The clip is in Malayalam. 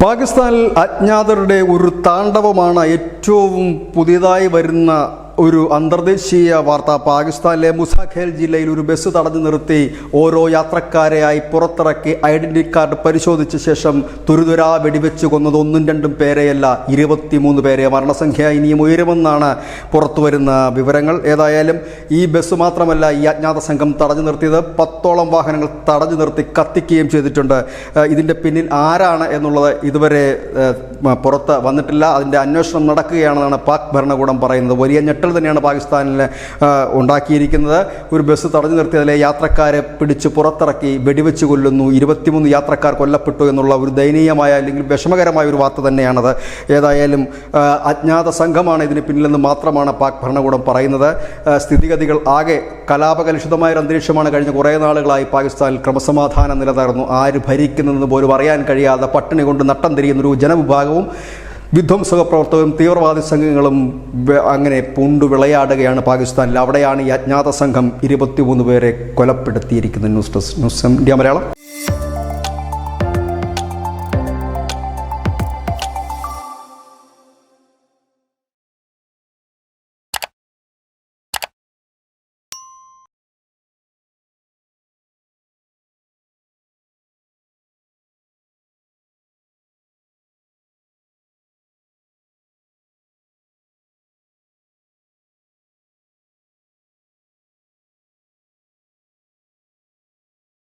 പാകിസ്ഥാനിൽ അജ്ഞാതരുടെ ഒരു താണ്ഡവമാണ് ഏറ്റവും പുതിയതായി വരുന്ന ഒരു അന്തർദേശീയ വാർത്ത. പാകിസ്ഥാനിലെ മുസാഖേൽ ജില്ലയിൽ ഒരു ബസ് തടഞ്ഞു നിർത്തി ഓരോ യാത്രക്കാരെയായി പുറത്തിറക്കി ഐഡന്റിറ്റി കാർഡ് പരിശോധിച്ച ശേഷം തുരുതുരാ വെടിവെച്ച് കൊന്നത് ഒന്നും രണ്ടും പേരെയല്ല, 23 പേരെ. മരണസംഖ്യ ഇനിയും ഉയരുമെന്നാണ് പുറത്തു വരുന്ന വിവരങ്ങൾ. ഏതായാലും ഈ ബസ് മാത്രമല്ല ഈ അജ്ഞാത സംഘം തടഞ്ഞു നിർത്തിയത്, 10ഓളം വാഹനങ്ങൾ തടഞ്ഞു നിർത്തി കത്തിക്കുകയും ചെയ്തിട്ടുണ്ട്. ഇതിൻ്റെ പിന്നിൽ ആരാണ് എന്നുള്ളത് ഇതുവരെ പുറത്ത് വന്നിട്ടില്ല. അതിൻ്റെ അന്വേഷണം നടക്കുകയാണെന്നാണ് പാക് ഭരണകൂടം പറയുന്നത്. വലിയ ഞെട്ടൽ തന്നെയാണ് പാകിസ്ഥാനിൽ ഉണ്ടാക്കിയിരിക്കുന്നത്. ഒരു ബസ് തടഞ്ഞു നിർത്തിയതിലെ യാത്രക്കാരെ പിടിച്ച് പുറത്തിറക്കി വെടിവെച്ച് കൊല്ലുന്നു. 23 യാത്രക്കാർ കൊല്ലപ്പെട്ടു എന്നുള്ള ഒരു ദയനീയമായ അല്ലെങ്കിൽ വിഷമകരമായ ഒരു വാർത്ത തന്നെയാണത്. ഏതായാലും അജ്ഞാത സംഘമാണ് ഇതിന് പിന്നിലെന്ന് മാത്രമാണ് പാക് ഭരണകൂടം പറയുന്നത്. സ്ഥിതിഗതികൾ ആകെ കലാപകലുഷിതമായൊരു അന്തരീക്ഷമാണ് കഴിഞ്ഞ കുറേ നാളുകളായി പാകിസ്ഥാനിൽ. ക്രമസമാധാനം നിലനിർന്നു. ആര് ഭരിക്കുന്നതെന്ന് പോലും അറിയാൻ കഴിയാതെ പട്ടിണി കൊണ്ട് നട്ടം തിരിയുന്നൊരു ജനവിഭാഗവും വിധ്വംസക പ്രവർത്തകരും തീവ്രവാദി സംഘങ്ങളും അങ്ങനെ പൂണ്ടു വിളയാടുകയാണ് പാകിസ്ഥാനിൽ. അവിടെയാണ് ഈ അജ്ഞാത സംഘം 23 പേരെ കൊലപ്പെടുത്തിയിരിക്കുന്നത്. News India Malayalam.